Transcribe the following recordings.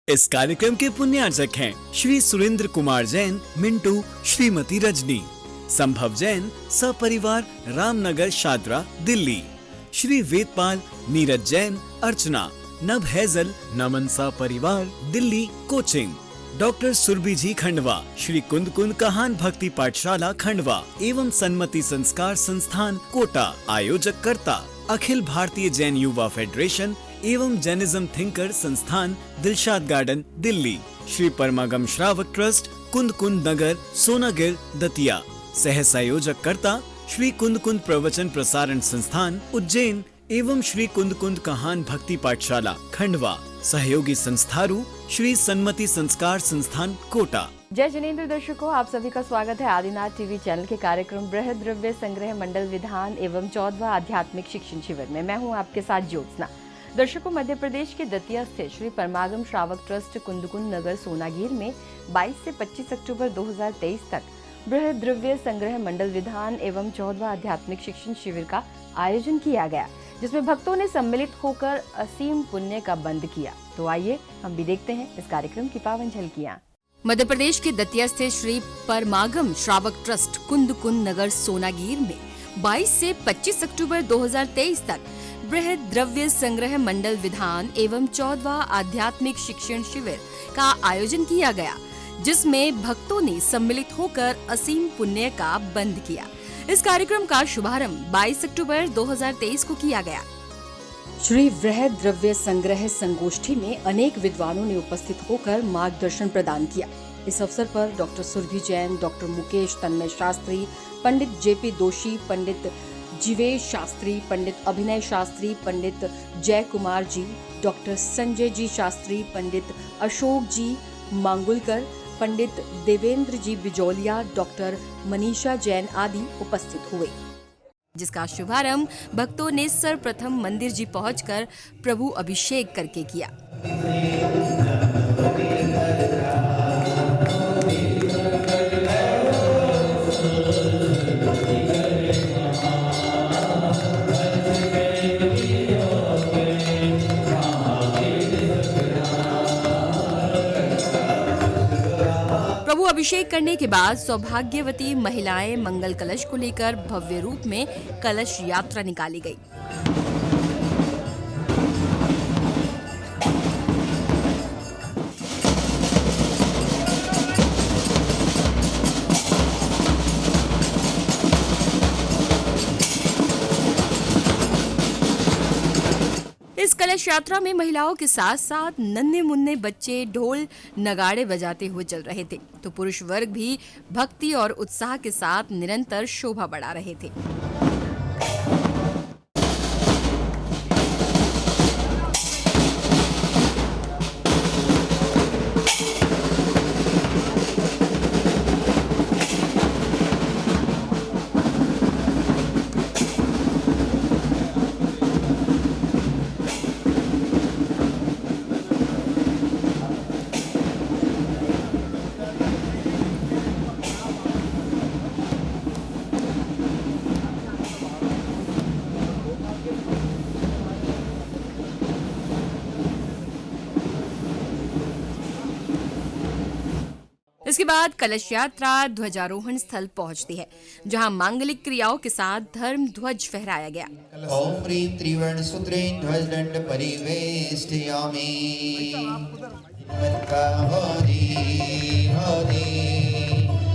इस कार्यक्रम के पुण्यार्चक हैं श्री सुरेंद्र कुमार जैन, मिंटू, श्रीमती रजनी, संभव जैन, सपरिवार, रामनगर, शादरा, दिल्ली, श्री वेदपाल, नीरज जैन, अर्चना, नभ हेजल, नमन सपरिवार, दिल्ली, कोचिंग, डॉक्टर सुरभि जी खंडवा, श्री कुंद कुंद कहान भक्ति पाठशाला खंडवा एवं सन्मति संस्कार संस्थान कोटा। आयोजक कर्ता अखिल भारतीय जैन युवा फेडरेशन एवं जैनिज्म थिंकर संस्थान, दिलशाद गार्डन, दिल्ली, श्री परमागम श्रावक ट्रस्ट, कुंद कुंद नगर, सोनागिर, दतिया। सह संयोजक कर्ता श्री कुंद कुंद प्रवचन प्रसारण संस्थान, उज्जैन एवं श्री कुंद कुंद कहान भक्ति पाठशाला खंडवा। सहयोगी संस्थारू श्री सन्मति संस्कार संस्थान कोटा। जय जिनेंद्र दर्शकों, आप सभी का स्वागत है आदिनाथ टीवी चैनल के कार्यक्रम बृहद द्रव्य संग्रह मंडल विधान एवं 14वां आध्यात्मिक शिक्षण शिविर में। मैं हूं आपके साथ ज्योत्सना। दर्शकों, मध्य प्रदेश के दतिया स्थित श्री परमागम श्रावक ट्रस्ट कुंदकुंद नगर सोनागिर में 22 से 25 अक्टूबर 2023 तक बृहद द्रव्य संग्रह मंडल विधान एवं 14वां आध्यात्मिक शिक्षण शिविर का आयोजन किया गया, जिसमें भक्तों ने सम्मिलित होकर असीम पुण्य का बंद किया। तो आइए हम भी देखते हैं इस कार्यक्रम की पावन झलकियां। मध्य प्रदेश के दतिया स्थित श्री परमागम श्रावक ट्रस्ट कुंदकुंद नगर सोनागिर में 22 से 25 अक्टूबर 2023 तक बृहद द्रव्य संग्रह मंडल विधान एवं 14वां आध्यात्मिक शिक्षण शिविर का आयोजन किया गया, जिसमें भक्तों ने सम्मिलित होकर असीम पुण्य का बंद किया। इस कार्यक्रम का शुभारंभ 22 अक्टूबर 2023 को किया गया। श्री बृहद द्रव्य संग्रह संगोष्ठी में अनेक विद्वानों ने उपस्थित होकर मार्गदर्शन प्रदान किया। इस अवसर पर डॉक्टर सुरभि जैन, डॉक्टर मुकेश तन्मय शास्त्री, पंडित जेपी दोषी, पंडित जीवेश शास्त्री, पंडित अभिनय शास्त्री, पंडित जय कुमार जी, डॉक्टर संजय जी शास्त्री, पंडित अशोक जी मांगुलकर, पंडित देवेंद्र जी बिजौलिया, डॉक्टर मनीषा जैन आदि उपस्थित हुए, जिसका शुभारंभ भक्तों ने सर्वप्रथम मंदिर जी पहुंचकर प्रभु अभिषेक करके किया। प्रभु अभिषेक करने के बाद सौभाग्यवती महिलाएं मंगल कलश को लेकर भव्य रूप में कलश यात्रा निकाली गई। इस कलश यात्रा में महिलाओं के साथ साथ नन्हे मुन्ने बच्चे ढोल नगाड़े बजाते हुए चल रहे थे, तो पुरुष वर्ग भी भक्ति और उत्साह के साथ निरंतर शोभा बढ़ा रहे थे। इसके बाद कलश यात्रा ध्वजारोहण स्थल पहुंचती है, जहां मांगलिक क्रियाओं के साथ धर्म ध्वज फहराया गया। ओम ह्रीं त्रिवर्ण सूत्रेण ध्वजदंड परिवेष्टयामि। हरि हरि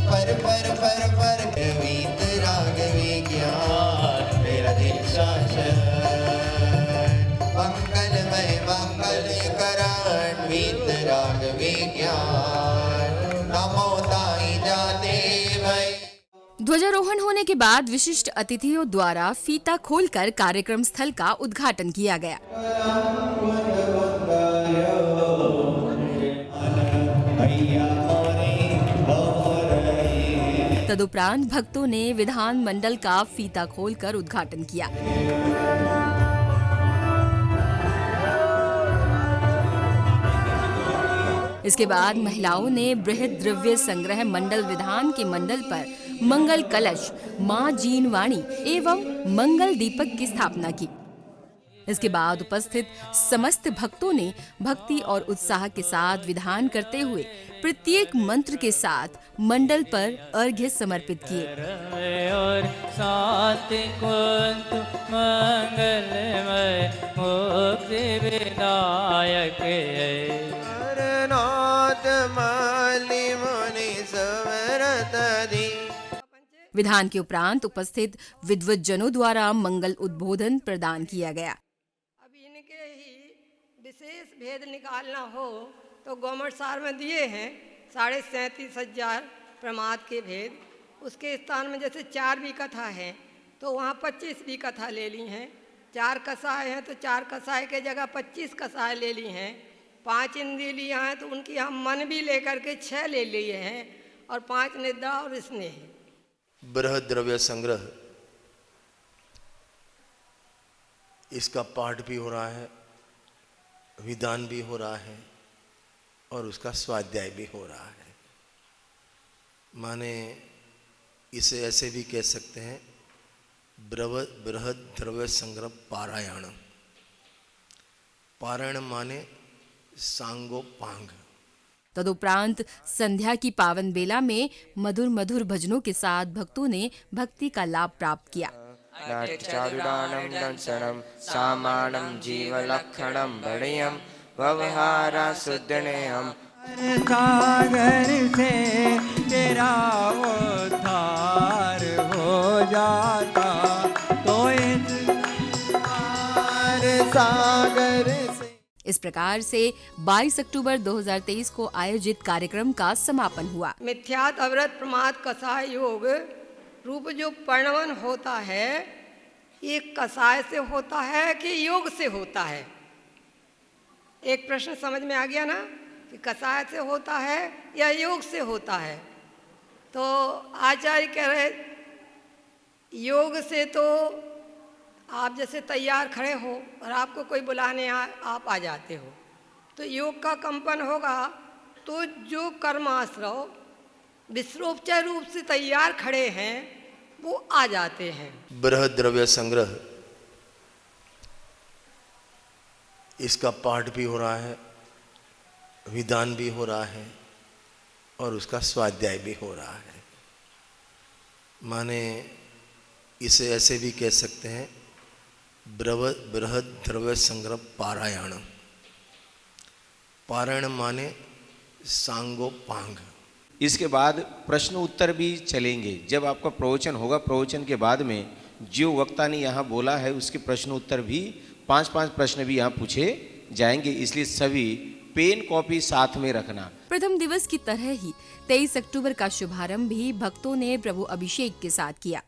पर पर पर पर वीत राघवे ज्ञान मेरा दिल शासन मंगलमय मंगल करण वीत राघवे ज्ञान नमो ताई जाते भय। ध्वजारोहण होने के बाद विशिष्ट अतिथियों द्वारा फीता खोलकर कार्यक्रम स्थल का उद्घाटन किया गया। तदुपरांत भक्तों ने विधान मंडल का फीता खोलकर उद्घाटन किया। इसके बाद महिलाओं ने बृहद द्रव्य संग्रह मंडल विधान के मंडल पर मंगल कलश, मां जीनवाणी एवं मंगल दीपक की स्थापना की। इसके बाद उपस्थित समस्त भक्तों ने भक्ति और उत्साह के साथ विधान करते हुए प्रत्येक मंत्र के साथ मंडल पर अर्घ्य समर्पित किए। और शांति कुंतु मंगलमय मुक्ति विनायक नाथ माली मुनि सवरत दी। विधान के उपरांत उपस्थित विद्वत जनों द्वारा मंगल उद्बोधन प्रदान किया गया। अब इनके ही विशेष भेद निकालना हो तो गवर्नमेंट सार में दिए हैं 37,500 प्रमाद के भेद। उसके स्थान में जैसे 4 कथा है तो वहाँ 25 कथा ले ली हैं। 4 कसाय हैं तो 4 कसाय के जगह 25 कसाय ले ली हैं। 5 इंद्रिय लिया हैं तो उनकी हम मन भी लेकर के 6 ले लिए हैं और 5 निद्रा और स्नेह। बृहद द्रव्य संग्रह, इसका पाठ भी हो रहा है, विधान भी हो रहा है और उसका स्वाध्याय भी हो रहा है। माने इसे ऐसे भी कह सकते हैं बृहद द्रव्य संग्रह पारायण। पारायण माने सांगोपांग। तदुपरांत संध्या की पावन बेला में मधुर मधुर भजनों के साथ भक्तों ने भक्ति का लाभ प्राप्त किया। चारुडानं दंसनं सामानं जीवलक्षणं बड़ियं व्यवहारा शुद्धनेयं। सागर से तेरा उद्धार हो जाता तो इस सागर से। इस प्रकार से 22 अक्टूबर 2023 को आयोजित कार्यक्रम का समापन हुआ। मिथ्यात अवरत प्रमाद कसाय योग रूप जो पर्णवन होता है ये कसाय से होता है कि योग से होता है? एक प्रश्न समझ में आ गया ना कि कसाय से होता है या योग से होता है। तो आचार्य कह रहे योग से तो आप जैसे तैयार खड़े हो और आपको कोई बुलाने आप आ जाते हो तो योग का कंपन होगा तो जो कर्माश्रव विश्रोपचार रूप से तैयार खड़े हैं वो आ जाते हैं। बृहद द्रव्य संग्रह, इसका पाठ भी हो रहा है, विधान भी हो रहा है और उसका स्वाध्याय भी हो रहा है। माने इसे ऐसे भी कह सकते हैं बृहद द्रव्य संग्रह पारायण। पारायण माने सांगोपांग। इसके बाद प्रश्न उत्तर भी चलेंगे। जब आपका प्रवचन होगा, प्रवचन के बाद में जो वक्ता ने यहाँ बोला है उसके प्रश्न उत्तर भी 5-5 प्रश्न भी यहाँ पूछे जाएंगे, इसलिए सभी पेन कॉपी साथ में रखना। प्रथम दिवस की तरह ही 23 अक्टूबर का शुभारंभ भी भक्तों ने प्रभु अभिषेक के साथ किया।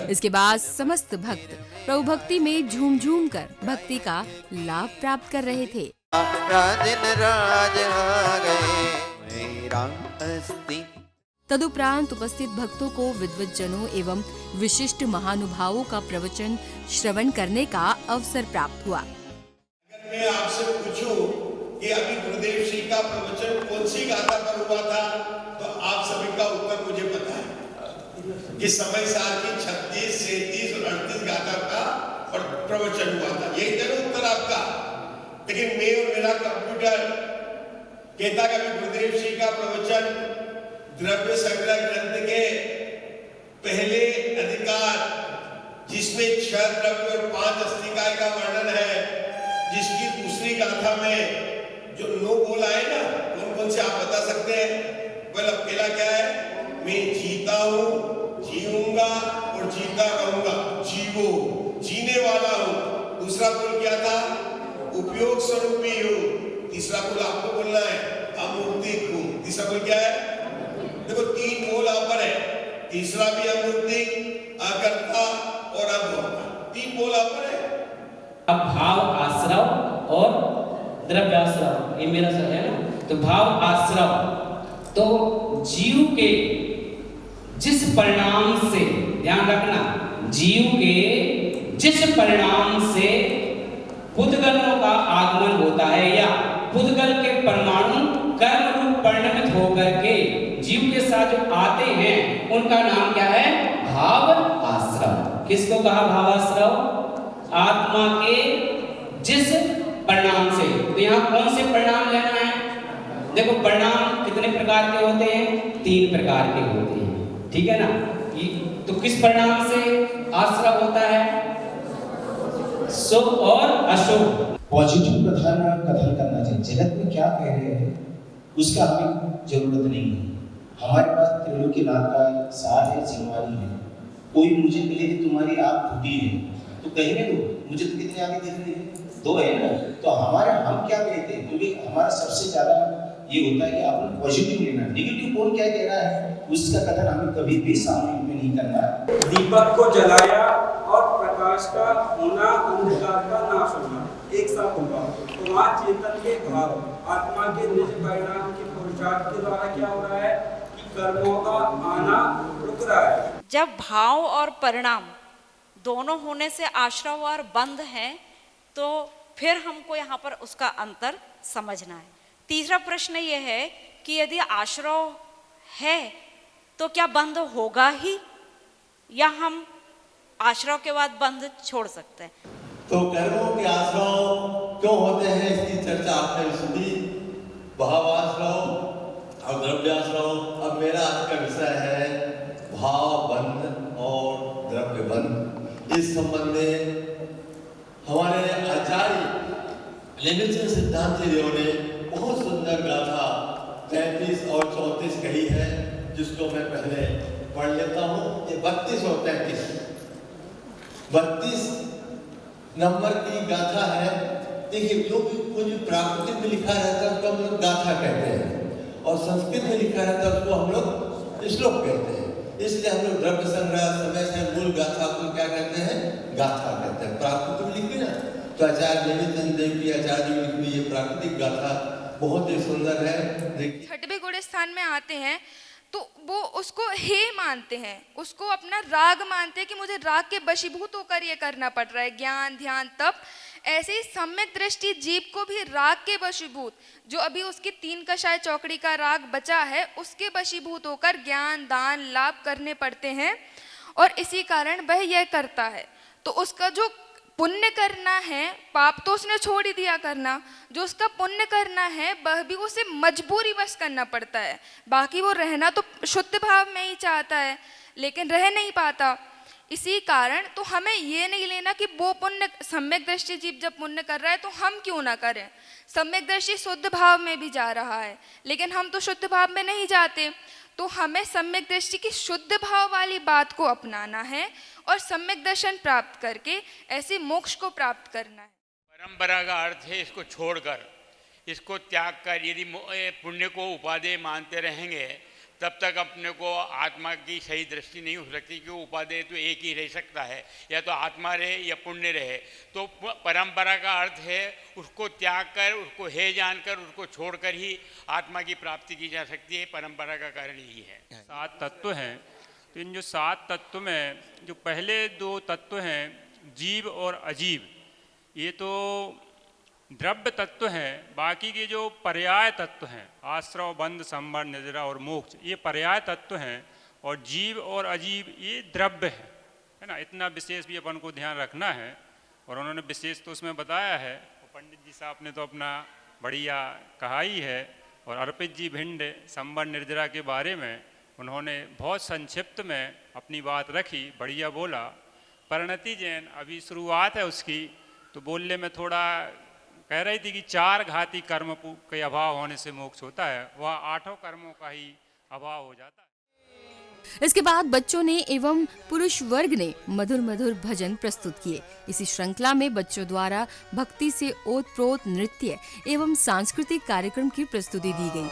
इसके बाद समस्त भक्त प्रभु भक्ति में झूम झूम कर भक्ति का लाभ प्राप्त कर रहे थे। राजन राज आ गए मेरा अस्ति। तदुपरांत उपस्थित भक्तों को विद्वत जनों एवं विशिष्ट महानुभावों का प्रवचन श्रवण करने का अवसर प्राप्त हुआ। अगर मैं आपसे पूछूं कि अभी गुरुदेव श्री का प्रवचन कौन सी गाथा पर हुआ था तो आप सभी का उत्तर मुझे पता है कि समय साल की 36, 37 और 38 गाथा का और प्रवचन हुआ था। यही था उत्तर आपका। लेकिन मैं और मेरा कंप्यूटर कहता कि गुरुदेव श्री का प्रवचन द्रव्य संग्रह ग्रंथ के पहले अधिकार जिसमें 6 द्रव्य और 5 अस्थिकाय का वर्णन है, जिसकी दूसरी गाथा में जो 9 बोला है ना, कौन कौन से आप बता सकते हैं? पहला क्या है? मैं जीता हूँ, जीऊंगा और जीता रहूंगा। जीवो, जीने वाला हूँ। दूसरा बोल क्या था? उपयोग स्वरूपी योग। तीसरा बोल आपको बोलना है अमूर्तिक हूँ। तीसरा बोल क्या है? देखो 3 बोल यहाँ पर है। तीसरा भी अमूर्तिक, अकर्ता और अभोक्ता, 3 बोल यहाँ पर है। अब भाव आश्रव और द्रव्याश्रव, ये मेरा सर है ना। तो भाव आश्रव, तो जीव के जिस परिणाम से, ध्यान रखना, जीव के जिस परिणाम से पुद्गलों का आगमन होता है या पुद्गल के परमाणु कर्म रूप परिणमित होकर के जीव के साथ जो आते हैं उनका नाम क्या है? भाव आश्रव। किसको कहा भाव आश्रव? आत्मा के जिस परिणाम से। तो यहाँ कौन से परिणाम लेना है? देखो परिणाम कितने प्रकार के होते हैं? 3 प्रकार के होते हैं, ठीक है ना। तो किस परिणाम से आश्रव होता है? शुभ और अशुभ। पॉजिटिव प्रधान कथन करना चाहिए। जगत में क्या कह रहे हैं उसका हमें जरूरत नहीं है। हमारे पास त्रिलोकीनाथ का सार है, जिम्मेवारी है। कोई मुझे कहे कि तुम्हारी आँख फूटी है तो कहने दो, मुझे तो कितनी आँखें दिख रही है, 2 है ना। तो हम क्या कहते हैं, क्योंकि हमारा सबसे ज्यादा ये होता है कि आपने पॉजिटिव लेना, नेगेटिव कौन क्या कह रहा है उसका कथन हमें कभी भी सामने में नहीं करना है। दीपक को जलाया और प्रकाश का होना, अंधकार का नाश होना एक साथ होगा। तो वहाँ चेतन के भाव आत्मा के निज परिणाम के पुरुषार्थ के द्वारा क्या हो रहा है कि कर्मों का आना रुक रहा है। जब भाव और परिणाम दोनों होने से आश्रव और बंध है तो फिर हमको यहाँ पर उसका अंतर समझना है। तीसरा प्रश्न ये है कि यदि आश्रव है तो क्या बंध होगा ही या हम आश्रव के बाद बंध छोड़ सकते हैं? तो कर्मों के आश्रव क्यों होते हैं इसकी चर्चा आपने सुनी। भाव आश्रव और द्रव्याश्रव। अब मेरा आज का विषय है भाव बंध और द्रव्य बंध। इस संबंध में हमारे आचार्य लेनिन सिद्धांत देव ने बहुत सुंदर गाथा 33 और 34 कही है, जिसको मैं पहले पढ़ लेता हूँ। ये 32 और 32 नंबर की गाथा है। देखिए, जो भी कुछ प्राकृतिक में लिखा रहता है उसको हम लोग गाथा कहते हैं और संस्कृत में लिखा रहता है उसको हम लोग श्लोक कहते हैं। इसलिए हम लोग द्रव्य संग्रह समय से मूल गाथा को क्या कहते हैं? गाथा कहते हैं। प्राकृतिक में लिखी ना, तो आचार्य लेनिन देव की आचार्य जी लिखी ये प्राकृतिक गाथा बहुत ही सुंदर है। देखिए, छठवें गुण स्थान में आते हैं तो वो उसको हे मानते हैं, उसको अपना राग मानते हैं कि मुझे राग के वशीभूत होकर ये करना पड़ रहा है, ज्ञान ध्यान तप। ऐसे ही सम्यक दृष्टि जीव को भी राग के वशीभूत, जो अभी उसकी 3 कषाय चौकड़ी का राग बचा है उसके वशीभूत होकर ज्ञान दान लाभ करने पड़ते हैं और इसी कारण वह यह करता है। तो उसका जो पुण्य करना है, पाप तो उसने छोड़ ही दिया करना, जो उसका पुण्य करना है वह भी उसे मजबूरी वश करना पड़ता है। बाकी वो रहना तो शुद्ध भाव में ही चाहता है लेकिन रह नहीं पाता। इसी कारण तो हमें ये नहीं लेना कि वो पुण्य, सम्यक दृष्टि जीव जब पुण्य कर रहा है तो हम क्यों ना करें। सम्यक दृष्टि शुद्ध भाव में भी जा रहा है लेकिन हम तो शुद्ध भाव में नहीं जाते। तो हमें सम्यक दृष्टि की शुद्ध भाव वाली बात को अपनाना है और सम्यक दर्शन प्राप्त करके ऐसे मोक्ष को प्राप्त करना है। परंपरा का अर्थ है इसको छोड़कर, इसको त्याग कर, यदि पुण्य को उपादेय मानते रहेंगे तब तक अपने को आत्मा की सही दृष्टि नहीं हो सकती, क्योंकि उपादेय तो एक ही रह सकता है, या तो आत्मा रहे या पुण्य रहे। तो परंपरा का अर्थ है उसको त्याग कर, उसको हे जानकर, उसको छोड़कर ही आत्मा की प्राप्ति की जा सकती है। परंपरा का कारण यही है। 7 तत्व हैं, तो इन जो 7 तत्व में जो पहले 2 तत्व हैं जीव और अजीव, ये तो द्रव्य तत्व हैं। बाकी के जो पर्याय तत्व हैं आश्रव बंध संबंध निद्रा और मोक्ष, ये पर्याय तत्व हैं और जीव और अजीव ये द्रव्य है ना। इतना विशेष भी अपन को ध्यान रखना है और उन्होंने विशेष तो उसमें बताया है। पंडित जी साहब ने तो अपना बढ़िया कहा ही है और अर्पित जी भिंड संबंध निर्जरा के बारे में उन्होंने बहुत संक्षिप्त में अपनी बात रखी, बढ़िया बोला। परिणति जैन अभी शुरुआत है उसकी, तो बोलने में थोड़ा कह रही थी कि 4 घाती कर्म के अभाव होने से मोक्ष होता है, वह 8 कर्मों का ही अभाव हो जाता है। इसके बाद बच्चों ने एवं पुरुष वर्ग ने मधुर मधुर भजन प्रस्तुत किए। इसी श्रृंखला में बच्चों द्वारा भक्ति से ओतप्रोत नृत्य एवं सांस्कृतिक कार्यक्रम की प्रस्तुति दी गई।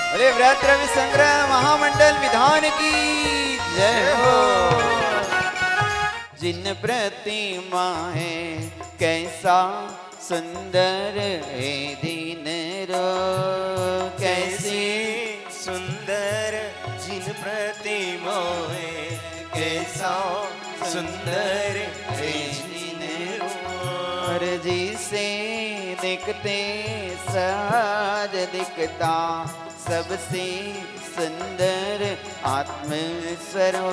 अरे व्रत रवि संग्रह महामंडल विधान की जय हो। जिन प्रतिमाएं कैसा सुंदर है दीन रो, कैसी सुंदर जिन प्रतिमाएं कैसा सुंदर है दीन रो। जिसे दिखते सहज दिखता सबसे सुंदर आत्मस्वरूप।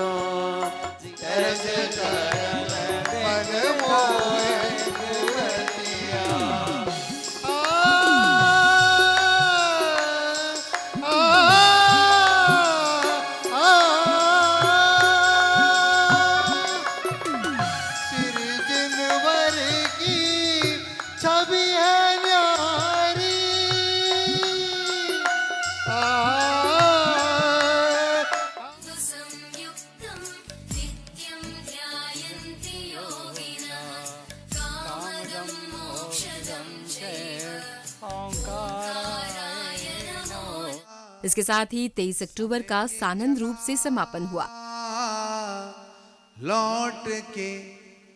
इसके साथ ही 23 अक्टूबर का सानंद रूप से समापन हुआ। लौट के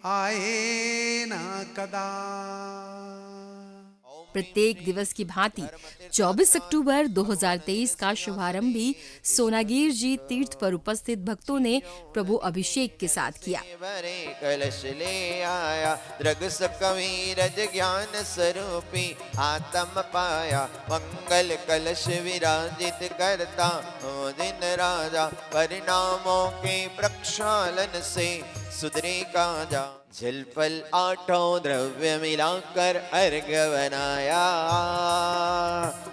आए ना कदा। प्रत्येक दिवस की भांति 24 अक्टूबर 2023 का शुभारंभ भी सोनागीर जी तीर्थ पर उपस्थित भक्तों ने प्रभु अभिषेक के साथ किया। कलश ले आया दृग सकवीरज ज्ञान स्वरूपी आत्म पाया मंगल कलश विराजित करता हो दिन राजा। परिणामों के प्रक्षालन से सुधरे काजा। जल फल आठों द्रव्य मिलाकर अर्घ बनाया।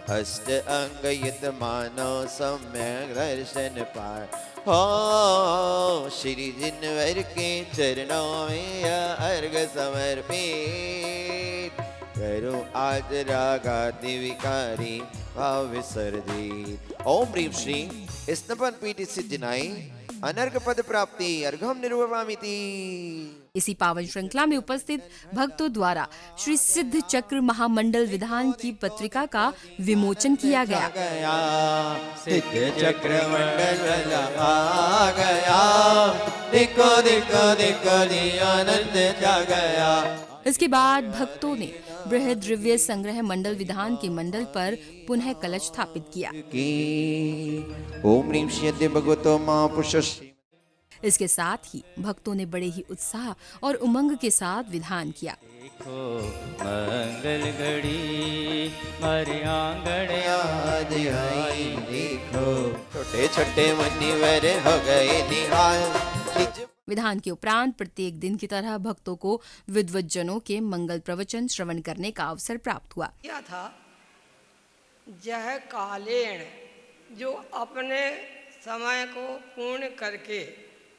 अष्ट अंग युत मानो सम्यक दर्शन पाए। हो श्री जिनवर के चरणों में अर्घ समर्पित करो आज रागादि विकारी भाव विसर्जित। ओम ह्रीं श्री स्तपन पीठ सिद्धिनाई अनर्घ पद प्राप्ति अर्घम निर्ववामिति। इसी पावन श्रृंखला में उपस्थित भक्तों द्वारा श्री सिद्ध चक्र महामंडल विधान की पत्रिका का विमोचन किया गया। सिद्ध चक्र मंडल आ गया, देखो देखो देखो जी आनंद जा गया। इसके बाद भक्तों ने बृहद द्रव्य संग्रह मंडल विधान के मंडल पर पुनः कलश स्थापित किया। ओम ह्रीं श्री भगवतो महापुरुष। इसके साथ ही भक्तों ने बड़े ही उत्साह और उमंग के साथ विधान किया। देखो मंगल घड़ी मारे आंगन आज आई, देखो छोटे छोटे मुनिवर हो गए निहाल। विधान के उपरांत प्रत्येक दिन की तरह भक्तों को विद्वज्जनों के मंगल प्रवचन श्रवण करने का अवसर प्राप्त हुआ। क्या था जह कालेण, जो अपने समय को पूर्ण करके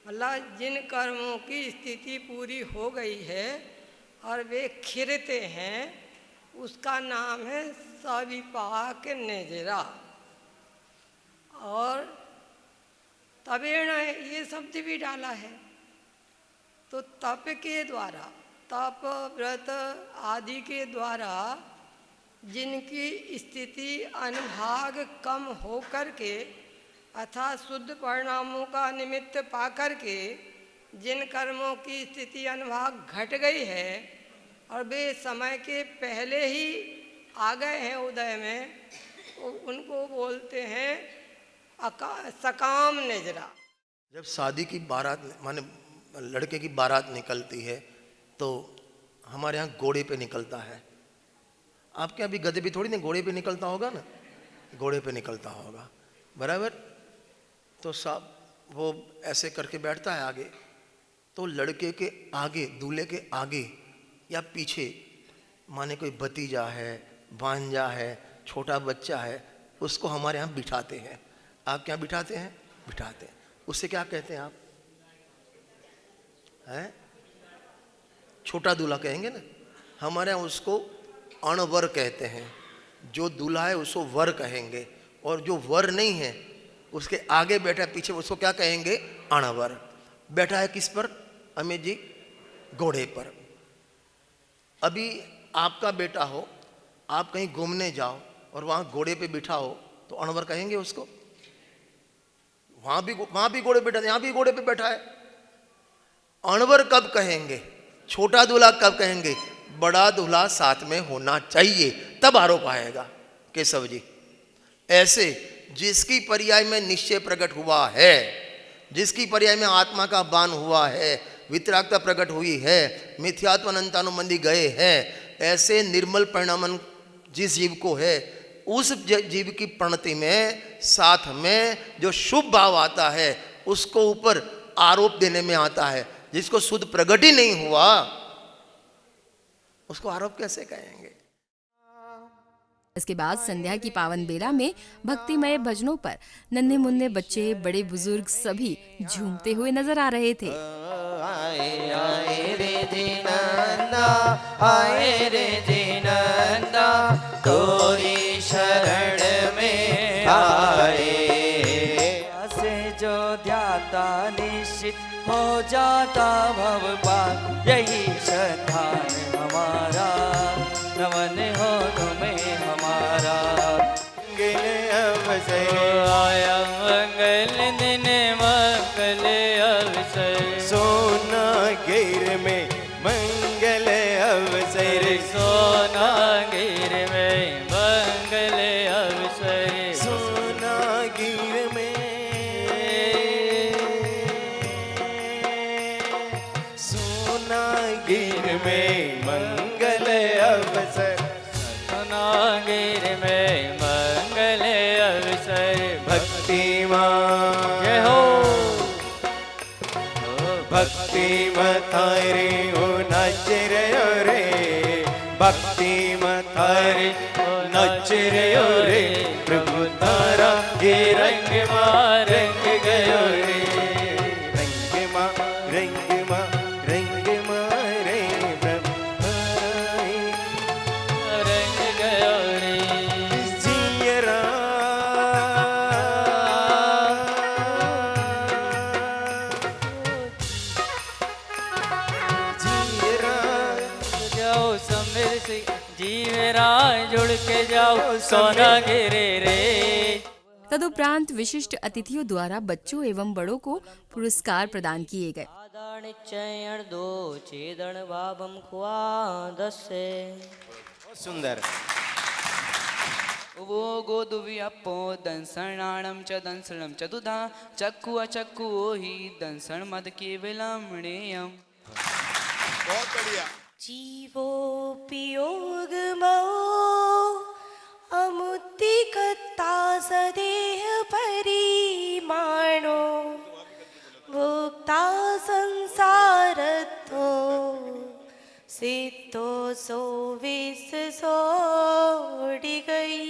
मतलब जिन कर्मों की स्थिति पूरी हो गई है और वे खिरते हैं, उसका नाम है सविपाक नेजरा। और तपेण ये शब्द भी डाला है। तो तप के द्वारा, तप व्रत आदि के द्वारा जिनकी स्थिति अनुभाग कम हो करके अर्थात शुद्ध परिणामों का निमित्त पाकर के जिन कर्मों की स्थिति अनुभाग घट गई है और वे समय के पहले ही आ गए हैं उदय में, उनको बोलते हैं सकाम नेजरा। जब शादी की बारात माने लड़के की बारात निकलती है तो हमारे यहाँ घोड़े पे निकलता है। आपके यहाँ भी गधे भी थोड़ी नहीं घोड़े पे निकलता होगा ना, घोड़े पे निकलता होगा बराबर। तो साहब वो ऐसे करके बैठता है आगे, तो लड़के के आगे, दूल्हे के आगे या पीछे माने कोई भतीजा है, भांजा है, छोटा बच्चा है, उसको हमारे यहाँ बिठाते हैं। आप क्या बिठाते हैं? बिठाते हैं। उससे क्या कहते हैं आप? हैं? छोटा दूल्हा कहेंगे ना, हमारे यहाँ उसको अणवर कहते हैं। जो दूल्हा है उसको वर कहेंगे, और जो वर नहीं है उसके आगे बैठा है पीछे, उसको क्या कहेंगे? अणवर। बैठा है किस पर अमित जी? घोड़े पर। अभी आपका बेटा हो, आप कहीं घूमने जाओ और वहां घोड़े पे बिठा हो तो अणवर कहेंगे उसको? वहां भी घोड़े बैठा है, यहां भी घोड़े पे बैठा है। अणवर कब कहेंगे? छोटा दूल्हा कब कहेंगे? बड़ा दूल्हा साथ में होना चाहिए, तब आरोप आएगा। केशव जी, ऐसे जिसकी पर्याय में निश्चय प्रकट हुआ है, जिसकी पर्याय में आत्मा का बान हुआ है, वितरागता प्रकट हुई है, मिथ्यात्व अनंतानुबंधी गए हैं, ऐसे निर्मल परिणामन जिस जीव को है, उस जीव की प्रणति में साथ में जो शुभ भाव आता है उसको ऊपर आरोप देने में आता है। जिसको शुद्ध प्रकट ही नहीं हुआ उसको आरोप कैसे कहेंगे? इसके बाद संध्या की पावन बेला में भक्तिमय भजनों पर नन्हे मुन्ने बच्चे, बड़े बुजुर्ग सभी झूमते हुए नजर आ रहे थे। आए आए रे दीनंदा, आए रे दीनंदा, तोरी शरण में आए। ऐसे जो ध्याता निश्चित हो जाता भव पार, यही श्रद्धान हमारा, नमन हो तुम्हें हमारा। मंगल अवसर आया, मंगल दिन मंगल अवसर, सोना गिर में मंगल अवसर, सोना गिर में मंगल अवसर, सोना गिर में, सोना गिर में मंगल अवसर, सोना गिर में मंगल अवसर। भक्ति माँ जय हो, भक्ति मथारे हो नच रहे रे, भक्ति मथारे हो नच रहे रे, प्रभु तारा ये रंग माँ रंग गयो रे, रंग माँ रंग माँ रंग माँ रे, प्रभु रंग गयो रे। जियरा जाओ समीर से जीवरा जुड़ के जाओ, सोना गिरे रे। तदुपरांत विशिष्ट अतिथियों द्वारा बच्चों एवं बड़ों को पुरस्कार प्रदान किए गए। चयन दो चेदन बाबम खुआ दसे। बहुत सुंदर। वो गोदुव्यपो दंसणाणम च दंसणम चतुधा चक्कु अचक्कु ही दंसण मद के विलमणेयम। बहुत बढ़िया। जीवो पियोग मो अमुत्तिकता सदेह परिमाणो, भोक्ता संसारतो सितो सो विस सोड़ी गई।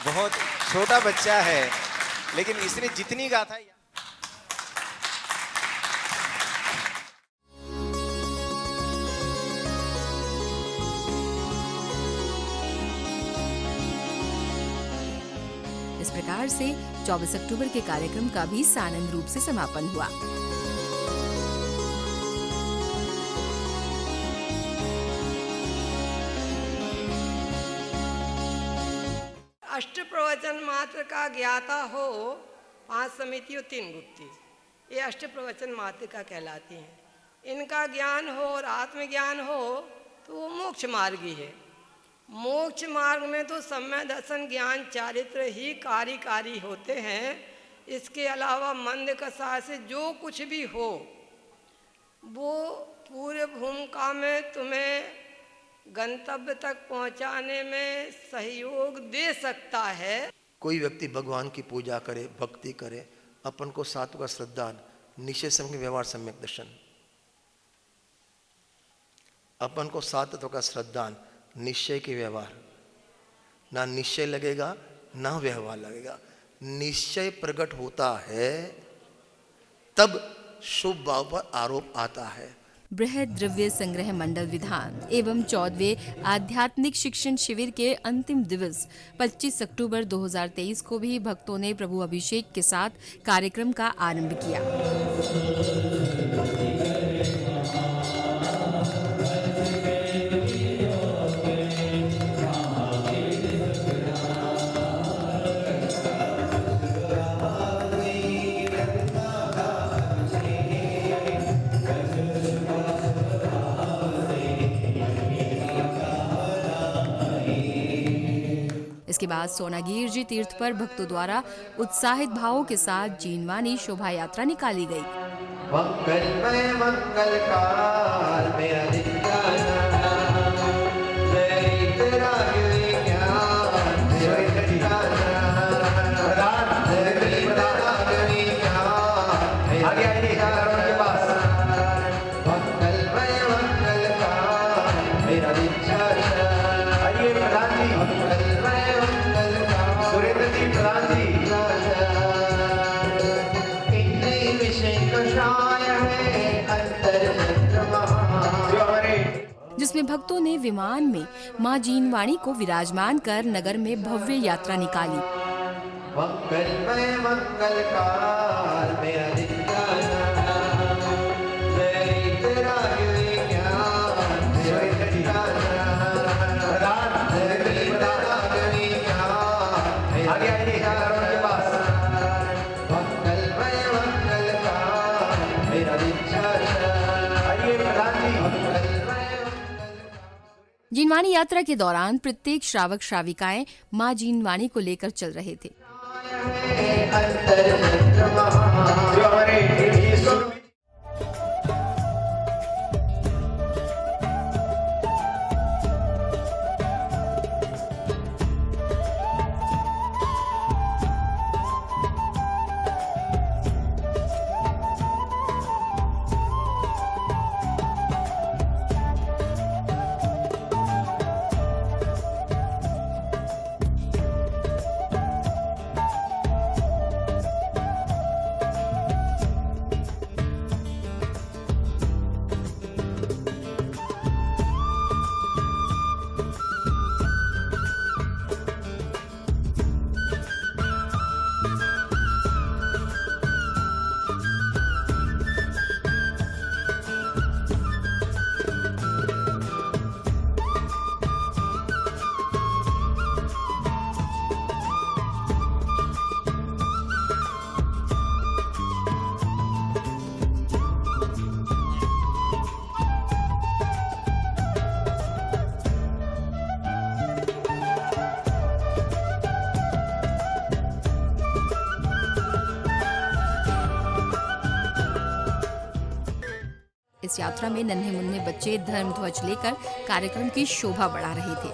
बहुत छोटा बच्चा है लेकिन इसने जितनी गाथा इस प्रकार से 24 अक्टूबर के कार्यक्रम का भी सानंद रूप से समापन हुआ। अष्ट प्रवचन मात्र का ज्ञाता हो 5 समितियों 3 गुप्ती, ये अष्ट प्रवचन मात्र का कहलाती हैं। इनका ज्ञान हो और आत्मज्ञान हो तो वो मोक्ष मार्गी है। मोक्ष मार्ग में तो सम्य दर्शन ज्ञान चारित्र ही कार्यकारी होते हैं। इसके अलावा मंद कसा से जो कुछ भी हो वो पूरे भूमिका में तुम्हें गंतव्य तक पहुंचाने में सहयोग दे सकता है। कोई व्यक्ति भगवान की पूजा करे, भक्ति करे, अपन को सात्विक का श्रद्धा, निश्चय सम्यक व्यवहार सम्यक दर्शन, अपन को सात्विक का श्रद्धा, निश्चय के व्यवहार, ना निश्चय लगेगा ना व्यवहार लगेगा। निश्चय प्रकट होता है तब शुभ भाव पर आरोप आता है, बृहद द्रव्य संग्रह मंडल विधान एवं 14वें आध्यात्मिक शिक्षण शिविर के अंतिम दिवस 25 अक्टूबर 2023 को भी भक्तों ने प्रभु अभिषेक के साथ कार्यक्रम का आरंभ किया। इसके बाद सोनागिर जी तीर्थ पर भक्तों द्वारा उत्साहित भावों के साथ जीनवानी शोभा यात्रा निकाली गई। मंगलमय मंगलकार मेरा दिन जाना, जय तेरा ज्ञान जय जाना, आगे आइए के पास। मंगलमय मंगलकार मेरा दिन जाना, आइए प्रधान जी। मंगलमय मंगलकार सुरेंद्र जी प्रधान जी। जिसमें भक्तों ने विमान में मां जीनवाणी को विराजमान कर नगर में भव्य यात्रा निकाली। मंगलमय मंगलकार मेरा दिन जाना, जय तेरा ज्ञान जय जाना, आगे आइए के पास। मंगलमय मंगलकार मेरा दिन जाना, आइए प्रधान जी। जीनवाणी यात्रा के दौरान प्रत्येक श्रावक श्राविकाएं मां जीनवाणी को लेकर चल रहे थे। इस यात्रा में नन्हे मुन्ने बच्चे धर्म ध्वज लेकर कार्यक्रम की शोभा बढ़ा रहे थे।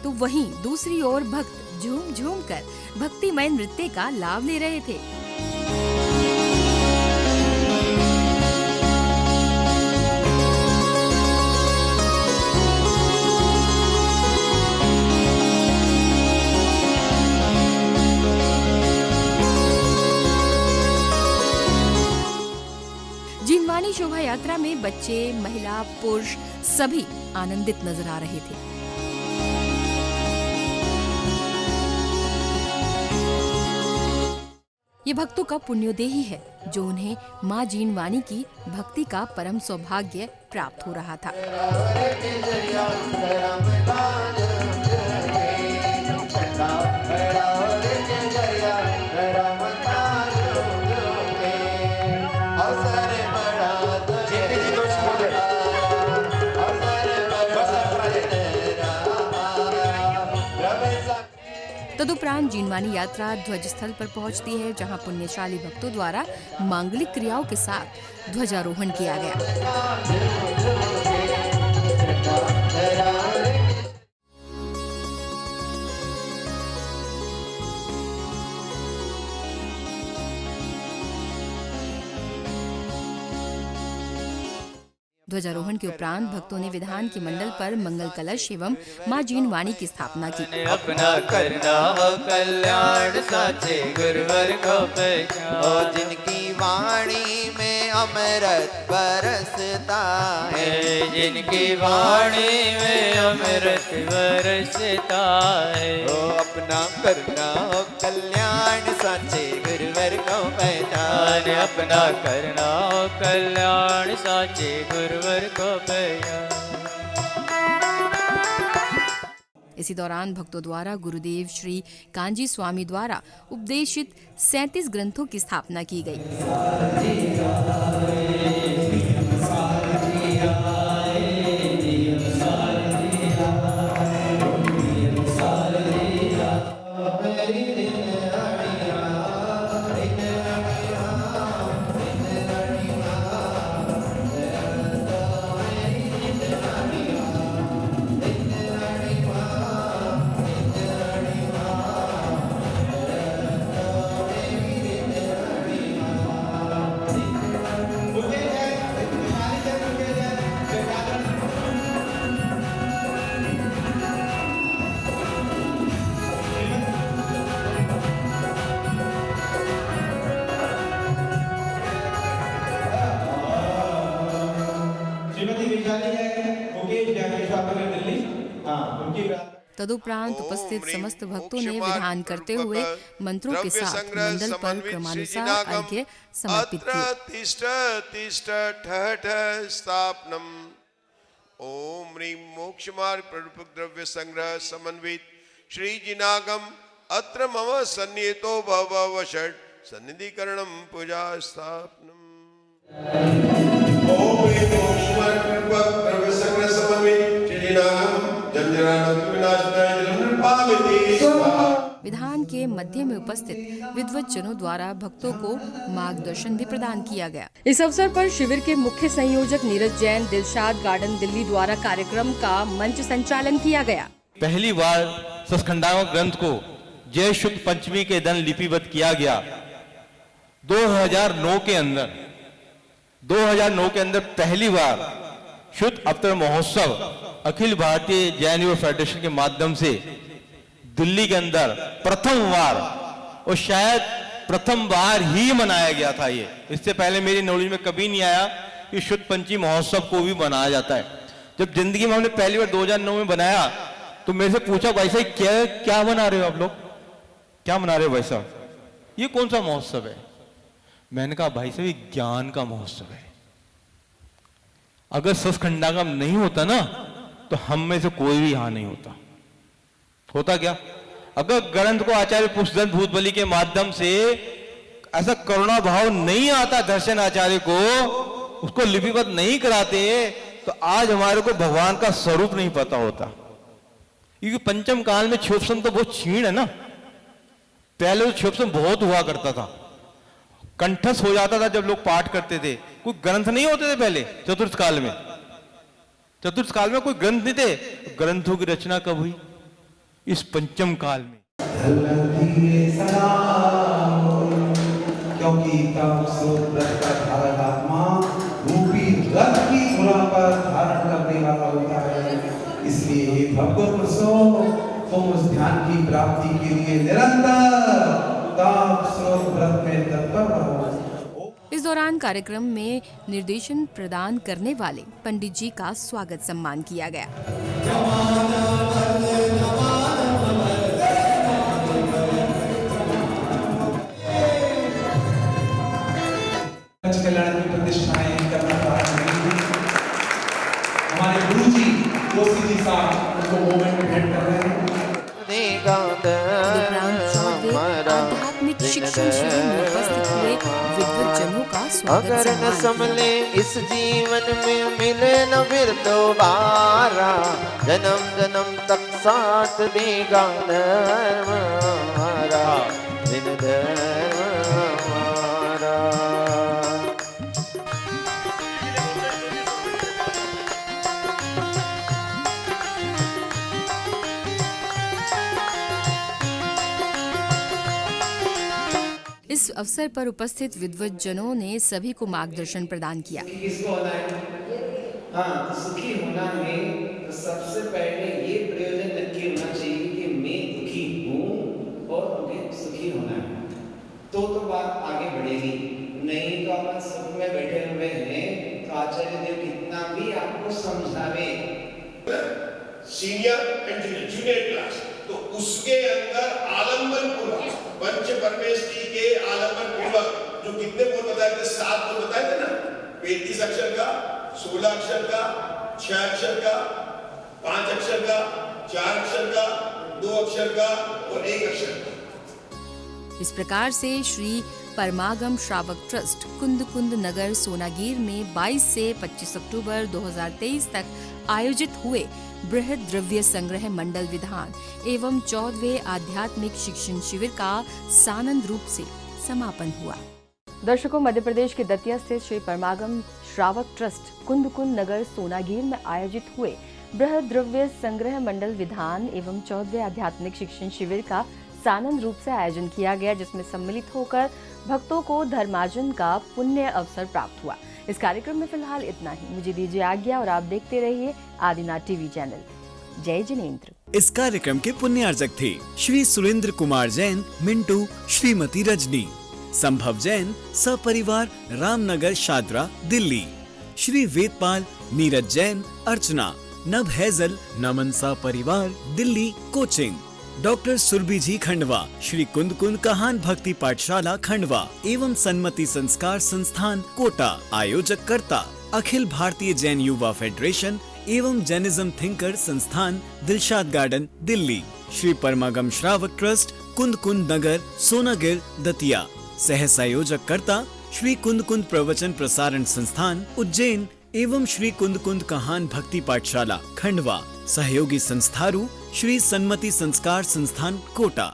तो वहीं दूसरी ओर भक्त झूम झूम कर भक्तिमय नृत्य का लाभ ले रहे थे। जीनवाणी शोभा यात्रा में बच्चे, महिला, पुरुष सभी आनंदित नजर आ रहे थे। ये भक्तों का पुण्योदेही है जो उन्हें मां जीनवाणी की भक्ति का परम सौभाग्य प्राप्त हो रहा था। तदुपरांत जीनवानी यात्रा ध्वज स्थल पर पहुंचती है, जहां पुण्यशाली भक्तों द्वारा मांगलिक क्रियाओं के साथ ध्वजारोहण किया गया। ध्वजारोहण के उपरांत भक्तों ने विधान के मंडल पर मंगल कलश एवं मां जीनवाणी की स्थापना की। अपना करना हो कल्याण साचे गुरुवर को पहचान, जिनकी वाणी में अमृत बरसता है, जिनकी वाणी में अमृत बरसता है। ओ अपना करना हो कल्याण साचे गुरुवर को पहचान, अपना करना हो कल्याण साचे गुरुवर को पहचान। इसी दौरान भक्तों द्वारा गुरुदेव श्री कांजी स्वामी द्वारा उपदेशित 37 ग्रंथों की स्थापना की गई। तदुपरांत उपस्थित समस्त भक्तों ने विधान करते हुए मंत्रों के साथ मंडल पर क्रमानुसार अर्घ्य समर्पित किए। ओम ह्रीं मोक्ष मार्ग प्ररूपक द्रव्य संग्रह समन्वित श्री जिनागम अत्र मम सन्निहितो भव षट् सन्निधिकरणम पूजा स्थापनम। ओम ह्रीं मोक्ष मार्ग प्ररूपक द्रव्य संग्रह समन्वित श्री जिनागम विधान के मध्य में उपस्थित विद्वत जनों द्वारा भक्तों को मार्गदर्शन भी प्रदान किया गया। इस अवसर पर शिविर के मुख्य संयोजक नीरज जैन, दिलशाद गार्डन दिल्ली द्वारा कार्यक्रम का मंच संचालन किया गया। पहली बार सस्खंडात्मक ग्रंथ को जय शुक्ल पंचमी के दिन लिपिबद्ध किया गया। 2009 के अंदर पहली बार शुद्ध अवतरण महोत्सव अखिल भारतीय जैन युवा फेडरेशन के माध्यम से दिल्ली के अंदर प्रथम बार, और शायद प्रथम बार ही मनाया गया था। ये इससे पहले मेरी नॉलेज में कभी नहीं आया कि शुद्ध पंचमी महोत्सव को भी मनाया जाता है। जब जिंदगी में हमने पहली बार 2009 में बनाया तो मेरे से पूछा, भाई साहब क्या मना रहे हो आप लोग, क्या मना रहे हो भाई साहब, ये कौन सा महोत्सव है? मैंने कहा भाई साहब ये ज्ञान का महोत्सव है। अगर सस्खंडागम नहीं होता ना तो हम में से कोई भी यहां नहीं होता क्या? अगर ग्रंथ को आचार्य पुष्पदंत भूतबली के माध्यम से ऐसा करुणा भाव नहीं आता दर्शन आचार्य को, उसको लिपिबद्ध नहीं कराते, तो आज हमारे को भगवान का स्वरूप नहीं पता होता। क्योंकि पंचम काल में क्षोभसम तो बहुत क्षीण है ना। पहले तो क्षोभसम बहुत हुआ करता था, कंठस्थ हो जाता था जब लोग पाठ करते थे। कोई ग्रंथ नहीं होते थे पहले। चतुर्थ काल में कोई ग्रंथ नहीं थे। ग्रंथों की रचना कब हुई? इस पंचम काल में। क्योंकि तब स्रोत का धारक आत्मा रूपी रथ की धुरा पर धारण करने वाला होता है। इसलिए हे भक्तों तुम उस ध्यान की प्राप्ति के लिए निरंतर तप स्रोत व्रत में तत्पर रहो। इस दौरान कार्यक्रम में निर्देशन प्रदान करने वाले पंडित जी का स्वागत सम्मान किया गया। कल्याण की प्रतिष्ठाएं करना हमारे गुरु जी जोशी जी साहब उनको मोमेंट भेंट कर रहे हैं। आध्यात्मिक शिक्षण शिविर में उपस्थित हुए विद्वत जनों का स्वागत अगर न संभले इस जीवन में मिले न फिर दोबारा, जन्म जन्म तक साथ देगा धर्म। इस अवसर पर उपस्थित विद्वज्जनों ने सभी को मार्गदर्शन प्रदान किया। किसको होना है? हाँ, तो सुखी होना है तो सबसे पहले ये प्रयोजन नक्की होना चाहिए कि मैं दुखी हूँ और मुझे सुखी होना है, तो बात आगे बढ़ेगी। नहीं तो अपन सुख में बैठे हुए हैं तो आचार्य देव कितना भी आपको समझावे। सीनियर एंड जूनियर क्लास, तो उसके अंदर आलम्बन पूर्वक पंच परमेष्ठी के आलम्बन पूर्वक जो कितने बोल बताए थे, 7 बोल बताए थे ना, 35 अक्षर का, 16 अक्षर का, 6 अक्षर का, 5 अक्षर का, 4 अक्षर का, 2 अक्षर का और 1 अक्षर का। इस प्रकार से श्री परमागम श्रावक ट्रस्ट कुंद कुंद नगर सोनागीर में 22 से 25 अक्टूबर 2023 तक आयोजित हुए बृहद द्रव्य संग्रह मंडल विधान एवं 14वें आध्यात्मिक शिक्षण शिविर का सानंद रूप से समापन हुआ। दर्शकों, मध्य प्रदेश के दतिया स्थित श्री परमागम श्रावक ट्रस्ट कुंद कुंद नगर सोनागीर में आयोजित हुए बृहद द्रव्य संग्रह मंडल विधान एवं 14वें आध्यात्मिक शिक्षण शिविर का सानंद रूप से आयोजन किया गया, जिसमें सम्मिलित होकर भक्तों को धर्मार्जन का पुण्य अवसर प्राप्त हुआ। इस कार्यक्रम में फिलहाल इतना ही। मुझे दीजिए आज्ञा और आप देखते रहिए आदिनाथ टीवी चैनल। जय जिनेंद्र। इस कार्यक्रम के पुण्यार्जक थे श्री सुरेंद्र कुमार जैन, मिंटू, श्रीमती रजनी, संभव जैन, सपरिवार, रामनगर, शादरा, दिल्ली, श्री वेदपाल, नीरज जैन, अर्चना, नभ हैजल, नमन सपरिवार, दिल्ली, कोचिंग, डॉक्टर सुरभि जी खंडवा, श्री कुंद कुंद कहान भक्ति पाठशाला खंडवा एवं सन्मति संस्कार संस्थान कोटा। आयोजक कर्ता अखिल भारतीय जैन युवा फेडरेशन एवं जैनिज्म थिंकर संस्थान, दिलशाद गार्डन, दिल्ली। श्री परमागम श्रावक ट्रस्ट कुंद कुंद नगर सोनागिर, दतिया। सह संयोजक कर्ता श्री कुंद कुंद प्रवचन प्रसारण संस्थान, उज्जैन एवं श्री कुंद कुंद कहान भक्ति पाठशाला खंडवा। सहयोगी संस्थारू श्री सन्मति संस्कार संस्थान कोटा।